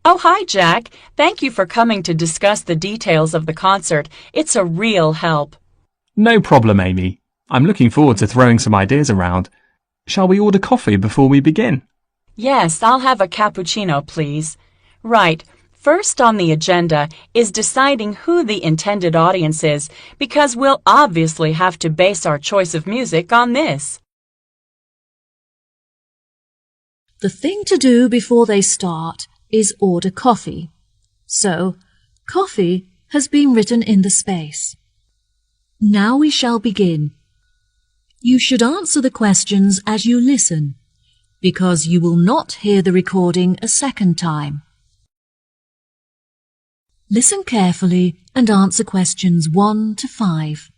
Oh, hi, Jack. Thank you for coming to discuss the details of the concert. It's a real help. No problem, Amy. I'm looking forward to throwing some ideas around. Shall we order coffee before we begin? Yes, I'll have a cappuccino, please. Right. First on the agenda is deciding who the intended audience is, because we'll obviously have to base our choice of music on this. The thing to do before they start is order coffee. So, coffee has been written in the space. Now we shall begin. You should answer the questions as you listen, because you will not hear the recording a second time. Listen carefully and answer questions 1 to 5.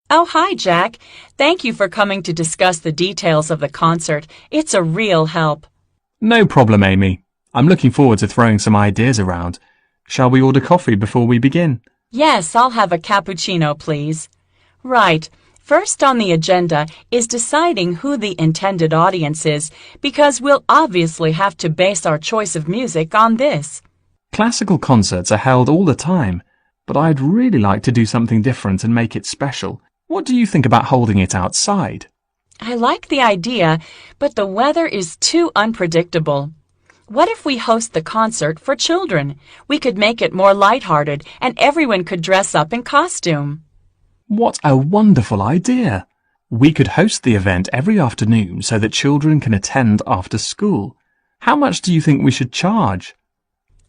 Oh, hi, Jack. Thank you for coming to discuss the details of the concert. It's a real help. No problem, Amy. I'm looking forward to throwing some ideas around. Shall we order coffee before we begin? Yes, I'll have a cappuccino, please. Right. First on the agenda is deciding who the intended audience is, because we'll obviously have to base our choice of music on this. Classical concerts are held all the time, but I'd really like to do something different and make it special. What do you think about holding it outside? I like the idea, but the weather is too unpredictable. What if we host the concert for children? We could make it more lighthearted, and everyone could dress up in costume. What a wonderful idea! We could host the event every afternoon so that children can attend after school. How much do you think we should charge?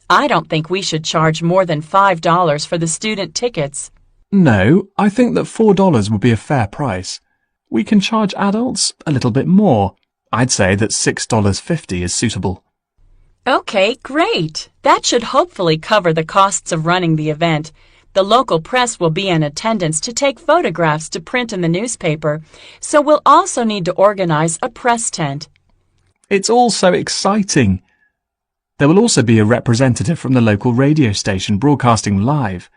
I don't think we should charge more than $5 for the student tickets. No, I think that $4 would be a fair price. We can charge adults a little bit more. I'd say that $6.50 is suitable. Okay, great. That should hopefully cover the costs of running the event. The local press will be in attendance to take photographs to print in the newspaper, so we'll also need to organize a press tent. It's all so exciting. There will also be a representative from the local radio station broadcasting live.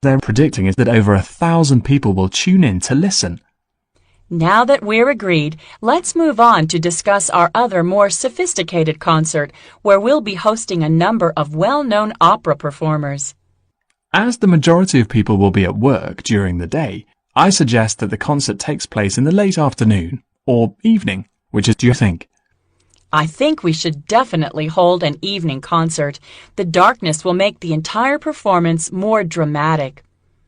They're predicting is that over 1,000 people will tune in to listen. Now that we're agreed, let's move on to discuss our other more sophisticated concert, where we'll be hosting a number of well-known opera performers. As the majority of people will be at work during the day, I suggest that the concert takes place in the late afternoon or evening. Which do you think? I think we should definitely hold an evening concert. The darkness will make the entire performance more dramatic.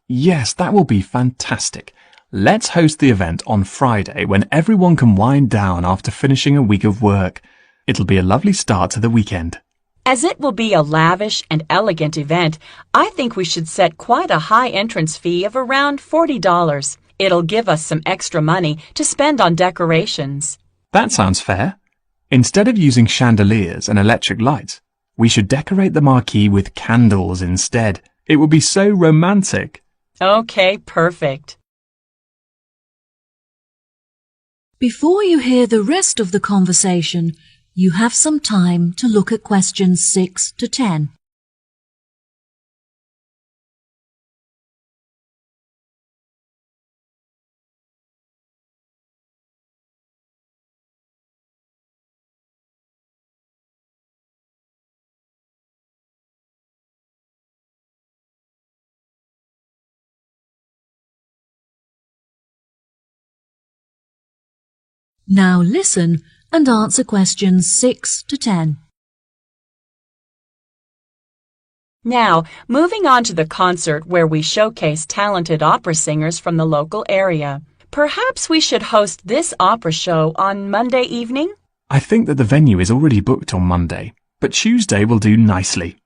Yes, that will be fantastic. Let's host the event on Friday when everyone can wind down after finishing a week of work. It'll be a lovely start to the weekend. As it will be a lavish and elegant event, I think we should set quite a high entrance fee of around $40. It'll give us some extra money to spend on decorations. That sounds fair. Instead of using chandeliers and electric lights, we should decorate the marquee with candles instead. It would be so romantic. Okay, perfect. Before you hear the rest of the conversation, you have some time to look at questions 6 to 10. Now listen and answer questions 6 to 10. Now, moving on to the concert where we showcase talented opera singers from the local area. Perhaps we should host this opera show on Monday evening? I think that the venue is already booked on Monday, but Tuesday will do nicely.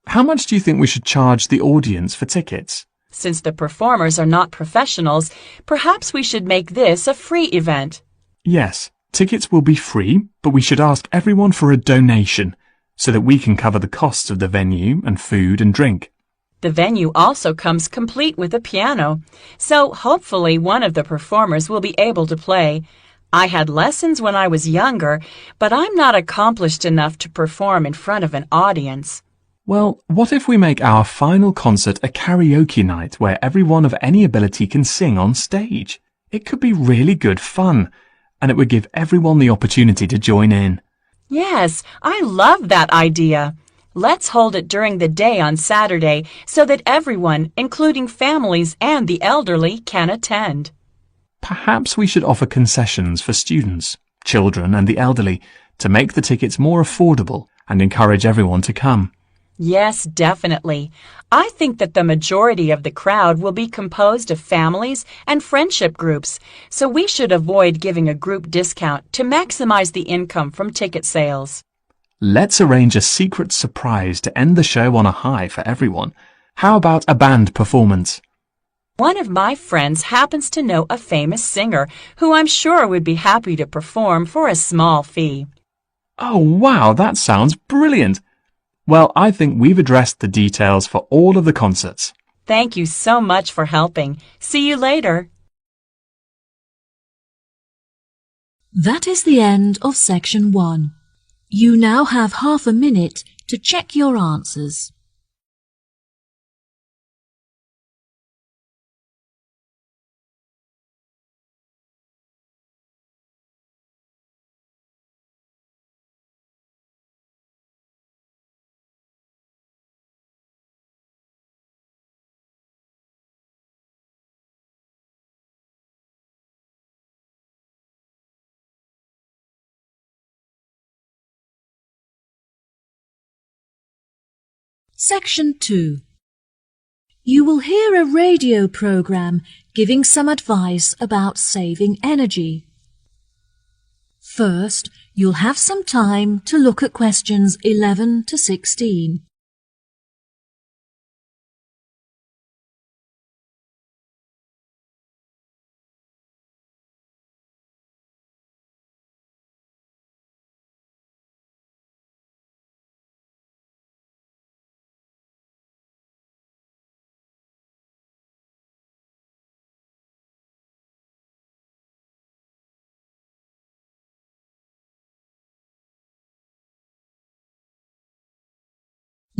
How much do you think we should charge the audience for tickets? Since the performers are not professionals, perhaps we should make this a free event. Yes, tickets will be free, but we should ask everyone for a donation so that we can cover the costs of the venue and food and drink. The venue also comes complete with a piano, so hopefully one of the performers will be able to play. I had lessons when I was younger, but I'm not accomplished enough to perform in front of an audience. Well, what if we make our final concert a karaoke night where everyone of any ability can sing on stage? It could be really good fun, and it would give everyone the opportunity to join in. Yes, I love that idea. Let's hold it during the day on Saturday so that everyone, including families and the elderly, can attend. Perhaps we should offer concessions for students, children and the elderly to make the tickets more affordable and encourage everyone to come. Yes, definitely. I think that the majority of the crowd will be composed of families and friendship groups, so we should avoid giving a group discount to maximize the income from ticket sales. Let's arrange a secret surprise to end the show on a high for everyone. How about a band performance? One of my friends happens to know a famous singer who I'm sure would be happy to perform for a small fee. Oh, wow, that sounds brilliant! Well, I think we've addressed the details for all of the concerts. Thank you so much for helping. See you later. That is the end of section 1. You now have half a minute to check your answers. Section 2. You will hear a radio program giving some advice about saving energy. First, you'll have some time to look at questions 11 to 16.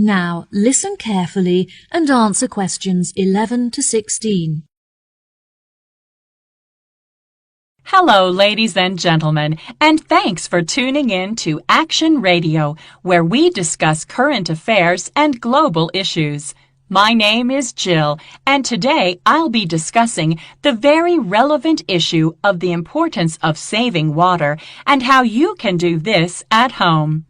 Now, listen carefully and answer questions 11 to 16. Hello, ladies and gentlemen, and thanks for tuning in to Action Radio, where we discuss current affairs and global issues. My name is Jill, and today I'll be discussing the very relevant issue of the importance of saving water and how you can do this at home.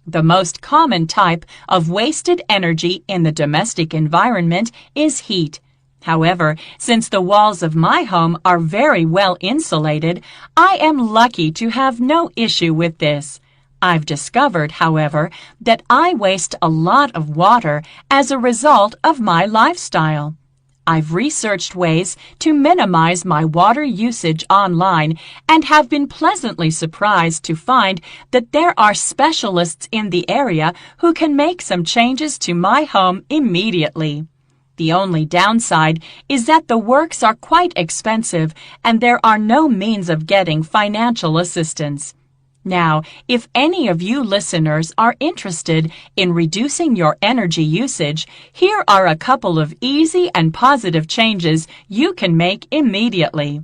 The most common type of wasted energy in the domestic environment is heat. However, since the walls of my home are very well insulated, I am lucky to have no issue with this. I've discovered, however, that I waste a lot of water as a result of my lifestyle. I've researched ways to minimize my water usage online and have been pleasantly surprised to find that there are specialists in the area who can make some changes to my home immediately. The only downside is that the works are quite expensive and there are no means of getting financial assistance. Now, if any of you listeners are interested in reducing your energy usage, here are a couple of easy and positive changes you can make immediately.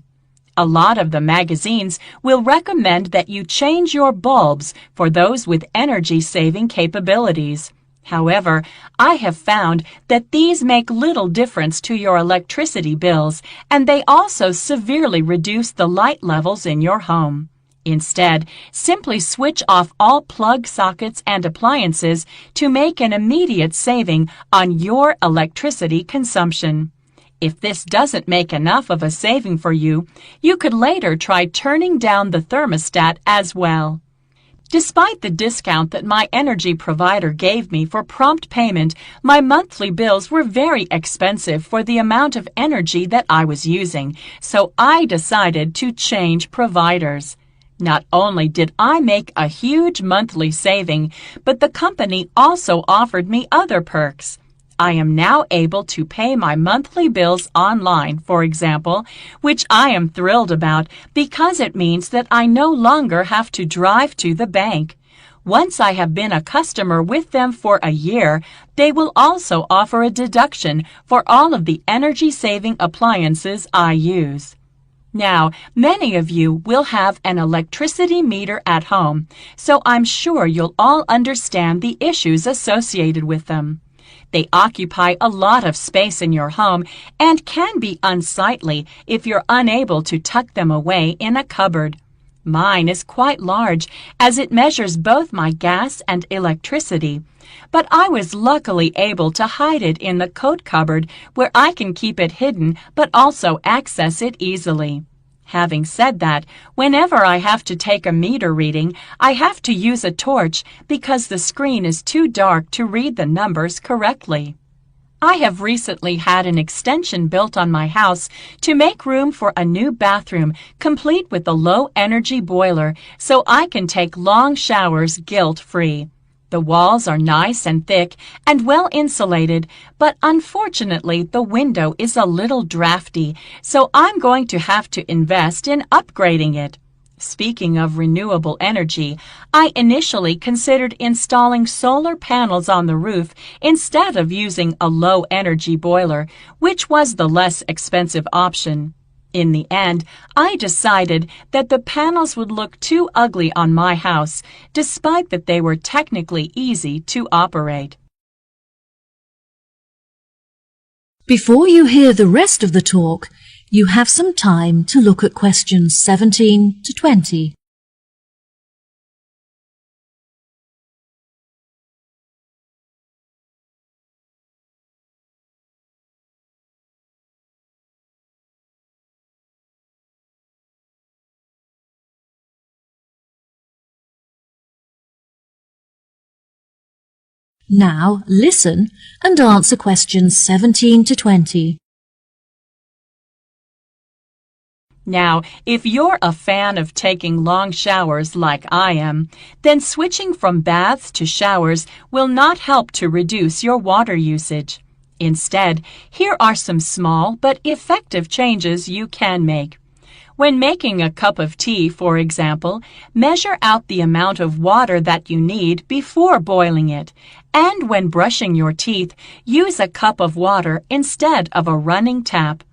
A lot of the magazines will recommend that you change your bulbs for those with energy-saving capabilities. However, I have found that these make little difference to your electricity bills, and they also severely reduce the light levels in your home. Instead, simply switch off all plug sockets and appliances to make an immediate saving on your electricity consumption. If this doesn't make enough of a saving for you, you could later try turning down the thermostat as well. Despite the discount that my energy provider gave me for prompt payment, my monthly bills were very expensive for the amount of energy that I was using, so I decided to change providers. Not only did I make a huge monthly saving, but the company also offered me other perks. I am now able to pay my monthly bills online, for example, which I am thrilled about because it means that I no longer have to drive to the bank. Once I have been a customer with them for a year, they will also offer a deduction for all of the energy-saving appliances I use. Now, many of you will have an electricity meter at home, so I'm sure you'll all understand the issues associated with them. They occupy a lot of space in your home and can be unsightly if you're unable to tuck them away in a cupboard. Mine is quite large, as it measures both my gas and electricity, but I was luckily able to hide it in the coat cupboard where I can keep it hidden but also access it easily. Having said that, whenever I have to take a meter reading, I have to use a torch because the screen is too dark to read the numbers correctly. I have recently had an extension built on my house to make room for a new bathroom complete with a low-energy boiler so I can take long showers guilt-free. The walls are nice and thick and well insulated, but unfortunately the window is a little drafty, so I'm going to have to invest in upgrading it. Speaking of renewable energy, I initially considered installing solar panels on the roof instead of using a low-energy boiler, which was the less expensive option. In the end, I decided that the panels would look too ugly on my house, despite that they were technically easy to operate. Before you hear the rest of the talk, you have some time to look at questions 17 to 20. Now listen and answer questions 17 to 20. Now, if you're a fan of taking long showers like I am, then switching from baths to showers will not help to reduce your water usage. Instead, here are some small but effective changes you can make. When making a cup of tea, for example, measure out the amount of water that you need before boiling it. And when brushing your teeth, use a cup of water instead of a running tap.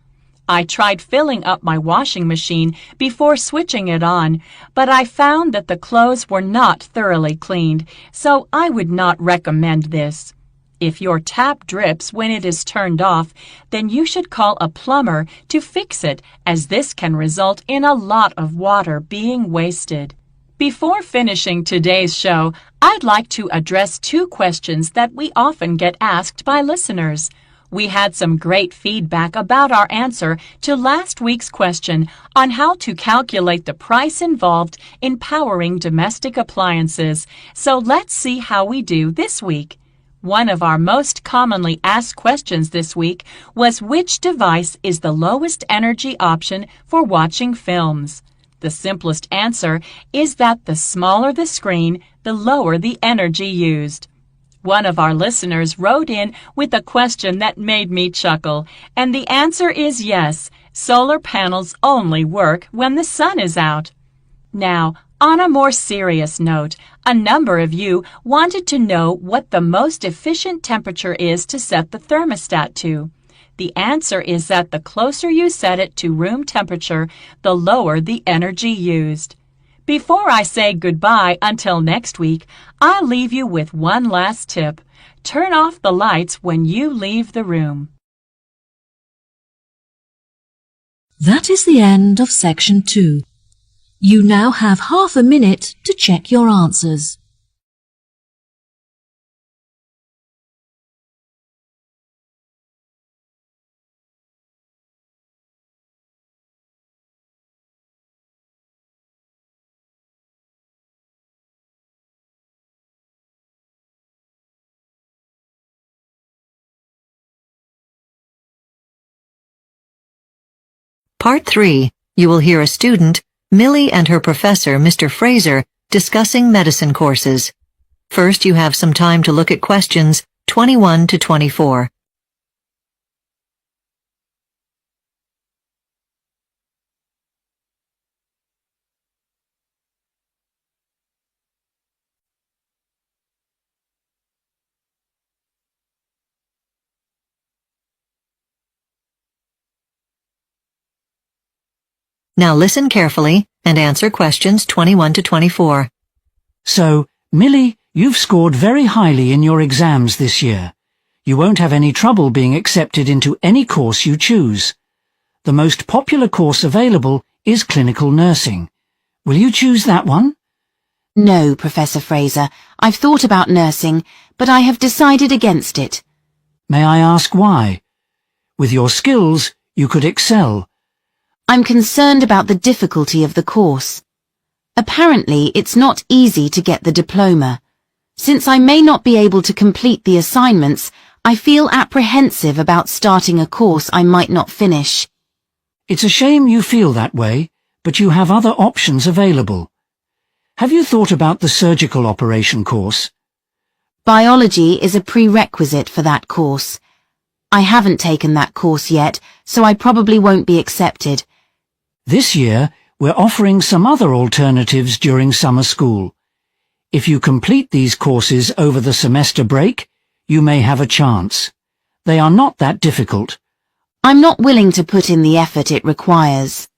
I tried filling up my washing machine before switching it on, but I found that the clothes were not thoroughly cleaned, so I would not recommend this. If your tap drips when it is turned off, then you should call a plumber to fix it, as this can result in a lot of water being wasted. Before finishing today's show, I'd like to address two questions that we often get asked by listeners. We had some great feedback about our answer to last week's question on how to calculate the price involved in powering domestic appliances, so let's see how we do this week. One of our most commonly asked questions this week was which device is the lowest energy option for watching films. The simplest answer is that the smaller the screen, the lower the energy used. One of our listeners wrote in with a question that made me chuckle, and the answer is yes, solar panels only work when the sun is out. Now, on a more serious note, a number of you wanted to know what the most efficient temperature is to set the thermostat to. The answer is that the closer you set it to room temperature, the lower the energy used. Before I say goodbye until next week, I'll leave you with one last tip. Turn off the lights when you leave the room. That is the end of section 2. You now have half a minute to check your answers. Part 3. You will hear a student, Millie, and her professor, Mr. Fraser, discussing medicine courses. First, you have some time to look at questions 21 to 24. Now listen carefully and answer questions 21 to 24. So, Millie, you've scored very highly in your exams this year. You won't have any trouble being accepted into any course you choose. The most popular course available is clinical nursing. Will you choose that one? No, Professor Fraser. I've thought about nursing, but I have decided against it. May I ask why? With your skills, you could excel. I'm concerned about the difficulty of the course. Apparently, it's not easy to get the diploma. Since I may not be able to complete the assignments, I feel apprehensive about starting a course I might not finish. It's a shame you feel that way, but you have other options available. Have you thought about the surgical operation course? Biology is a prerequisite for that course. I haven't taken that course yet, so I probably won't be accepted. This year, we're offering some other alternatives during summer school. If you complete these courses over the semester break, you may have a chance. They are not that difficult. I'm not willing to put in the effort it requires.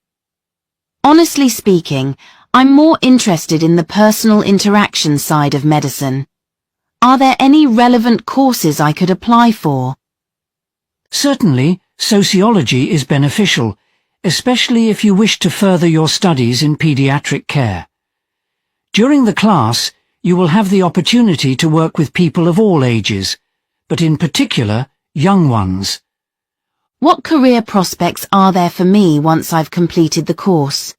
Honestly speaking, I'm more interested in the personal interaction side of medicine. Are there any relevant courses I could apply for? Certainly, sociology is beneficial, especially if you wish to further your studies in pediatric care. During the class, you will have the opportunity to work with people of all ages, but in particular, young ones. What career prospects are there for me once I've completed the course?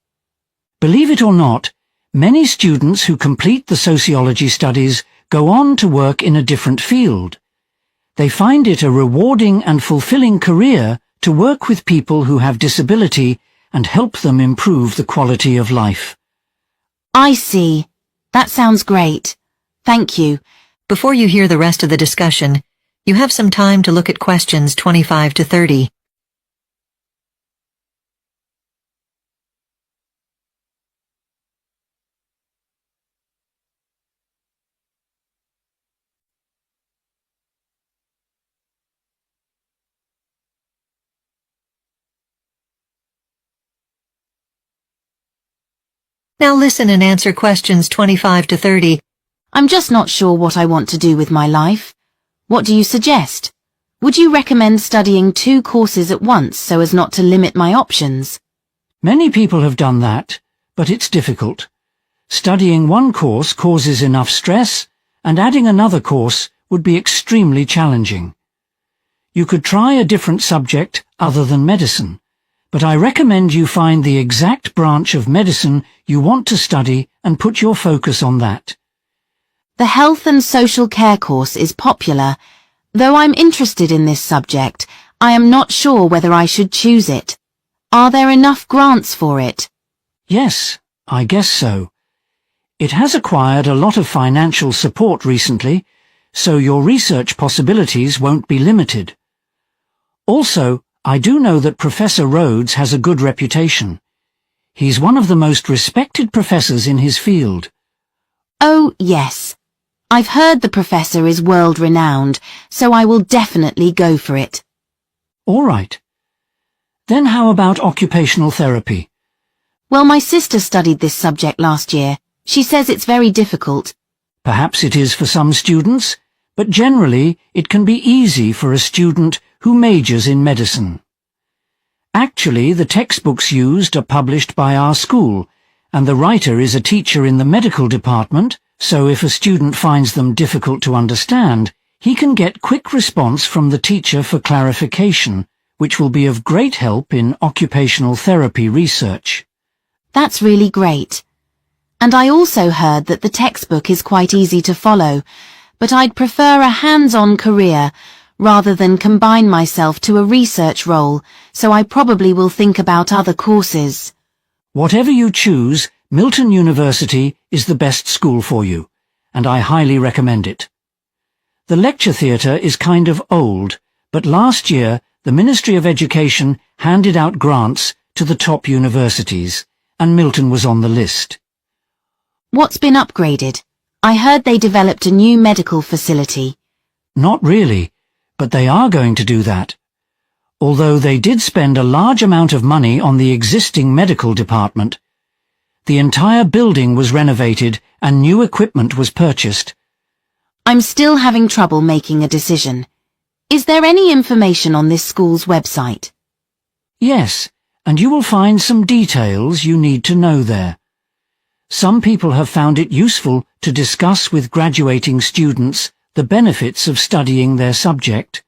Believe it or not, many students who complete the sociology studies go on to work in a different field. They find it a rewarding and fulfilling career to work with people who have disability and help them improve the quality of life. I see. That sounds great. Thank you. Before you hear the rest of the discussion, you have some time to look at questions 25 to 30. Now listen and answer questions 25 to 30. I'm just not sure what I want to do with my life. What do you suggest? Would you recommend studying 2 courses at once so as not to limit my options? Many people have done that, but it's difficult. Studying one course causes enough stress, and adding another course would be extremely challenging. You could try a different subject other than medicine, but I recommend you find the exact branch of medicine you want to study and put your focus on that. The health and social care course is popular. Though I'm interested in this subject, I am not sure whether I should choose it. Are there enough grants for it? Yes, I guess so. It has acquired a lot of financial support recently, so your research possibilities won't be limited. Also, I do know that Professor Rhodes has a good reputation. He's one of the most respected professors in his field. Oh, yes. I've heard the professor is world-renowned, so I will definitely go for it. All right. Then how about occupational therapy? Well, my sister studied this subject last year. She says it's very difficult. Perhaps it is for some students, but generally it can be easy for a student who majors in medicine. Actually, the textbooks used are published by our school, and the writer is a teacher in the medical department, so if a student finds them difficult to understand, he can get quick response from the teacher for clarification, which will be of great help in occupational therapy research. That's really great. And I also heard that the textbook is quite easy to follow, but I'd prefer a hands-on career rather than combine myself to a research role, so I probably will think about other courses. Whatever you choose, Milton University is the best school for you, and I highly recommend it. The lecture theatre is kind of old, but last year the Ministry of Education handed out grants to the top universities, and Milton was on the list. What's been upgraded? I heard they developed a new medical facility. Not really, but they are going to do that. Although they did spend a large amount of money on the existing medical department, the entire building was renovated and new equipment was purchased. I'm still having trouble making a decision. Is there any information on this school's website? Yes, and you will find some details you need to know there. Some people have found it useful to discuss with graduating students the benefits of studying their subject.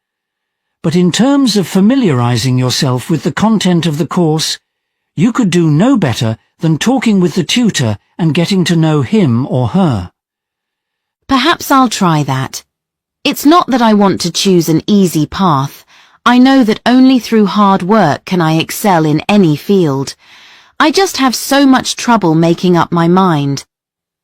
But in terms of familiarizing yourself with the content of the course, you could do no better than talking with the tutor and getting to know him or her. Perhaps I'll try that. It's not that I want to choose an easy path. I know that only through hard work can I excel in any field. I just have so much trouble making up my mind.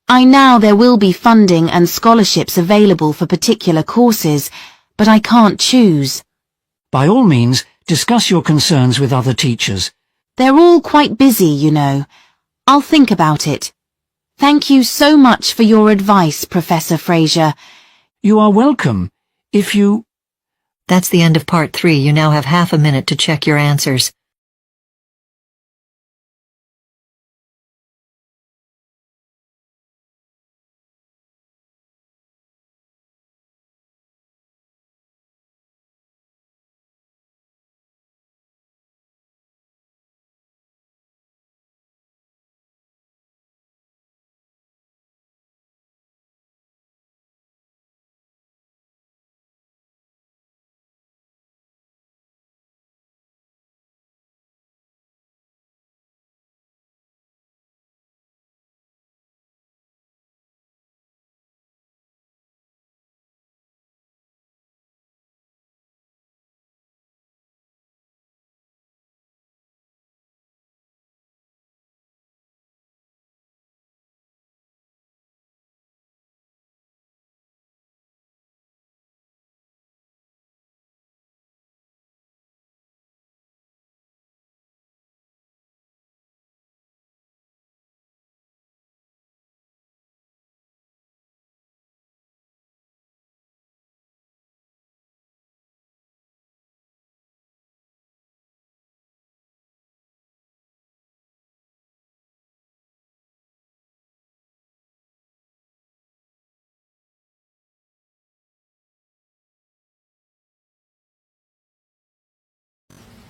I know there will be funding and scholarships available for particular courses, but I can't choose. By all means, discuss your concerns with other teachers. They're all quite busy, you know. I'll think about it. Thank you so much for your advice, Professor Fraser. You are welcome. If you... That's the end of part 3. You now have half a minute to check your answers.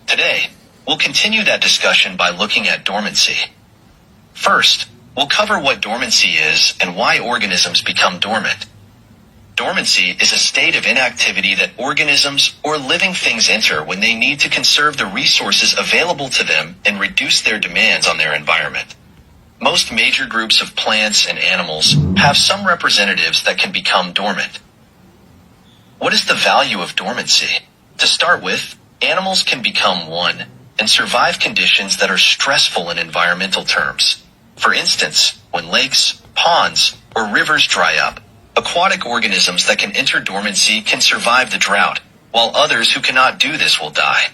Today, we'll continue that discussion by looking at dormancy. First, we'll cover what dormancy is and why organisms become dormant. Dormancy is a state of inactivity that organisms or living things enter when they need to conserve the resources available to them and reduce their demands on their environment. Most major groups of plants and animals have some representatives that can become dormant. What is the value of dormancy? To start with, animals can become one and survive conditions that are stressful in environmental terms. For instance, when lakes, ponds, or rivers dry up, aquatic organisms that can enter dormancy can survive the drought, while others who cannot do this will die.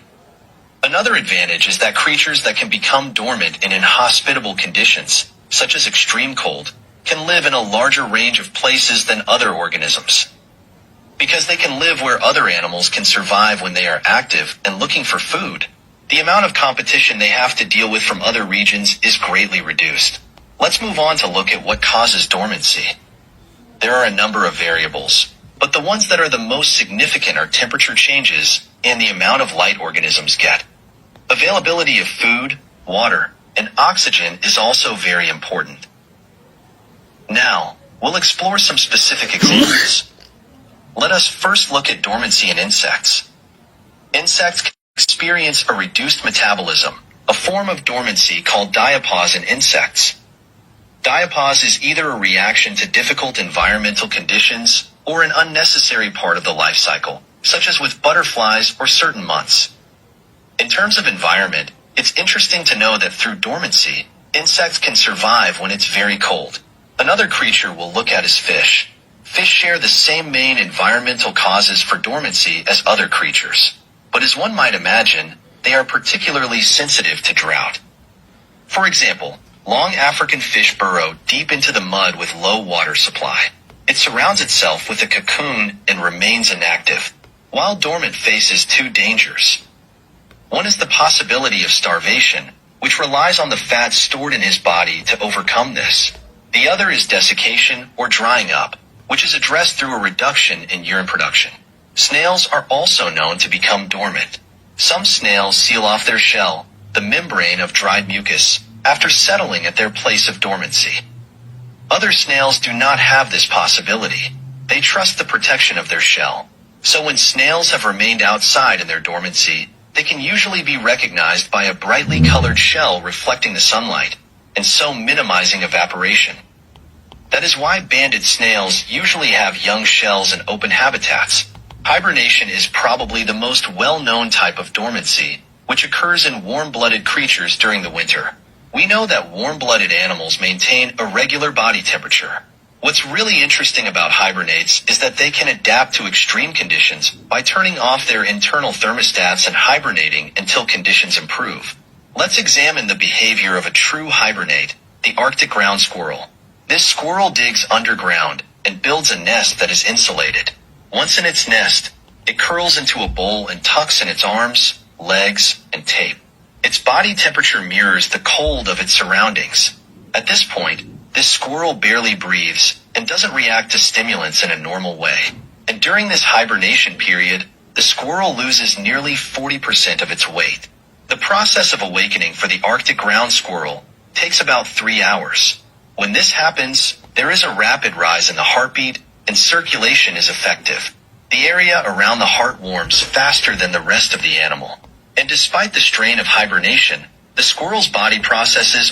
Another advantage is that creatures that can become dormant in inhospitable conditions, such as extreme cold, can live in a larger range of places than other organisms. Because they can live where other animals can survive when they are active and looking for food, the amount of competition they have to deal with from other regions is greatly reduced. Let's move on to look at what causes dormancy. There are a number of variables, but the ones that are the most significant are temperature changes and the amount of light organisms get. Availability of food, water, and oxygen is also very important. Now, we'll explore some specific examples. Let us first look at dormancy in insects. Insects can experience a reduced metabolism, a form of dormancy called diapause in insects. Diapause is either a reaction to difficult environmental conditions or an unnecessary part of the life cycle, such as with butterflies or certain moths. In terms of environment, it's interesting to know that through dormancy, insects can survive when it's very cold. Another creature we'll look at is fish. Fish share the same main environmental causes for dormancy as other creatures. But as one might imagine, they are particularly sensitive to drought. For example, long African fish burrow deep into the mud with low water supply. It surrounds itself with a cocoon and remains inactive, while dormant faces two dangers. One is the possibility of starvation, which relies on the fat stored in his body to overcome this. The other is desiccation or drying up, which is addressed through a reduction in urine production. Snails are also known to become dormant. Some snails seal off their shell, the membrane of dried mucus, after settling at their place of dormancy. Other snails do not have this possibility. They trust the protection of their shell. So when snails have remained outside in their dormancy, they can usually be recognized by a brightly colored shell reflecting the sunlight, and so minimizing evaporation. That is why banded snails usually have young shells in open habitats. Hibernation is probably the most well-known type of dormancy, which occurs in warm-blooded creatures during the winter. We know that warm-blooded animals maintain a regular body temperature. What's really interesting about hibernates is that they can adapt to extreme conditions by turning off their internal thermostats and hibernating until conditions improve. Let's examine the behavior of a true hibernate, the Arctic ground squirrel. This squirrel digs underground and builds a nest that is insulated. Once in its nest, it curls into a bowl and tucks in its arms, legs, and tape. Its body temperature mirrors the cold of its surroundings. At this point, this squirrel barely breathes and doesn't react to stimulants in a normal way. And during this hibernation period, the squirrel loses nearly 40% of its weight. The process of awakening for the Arctic ground squirrel takes about 3 hours. When this happens, there is a rapid rise in the heartbeat and circulation is effective. The area around the heart warms faster than the rest of the animal. And despite the strain of hibernation, the squirrel's body processes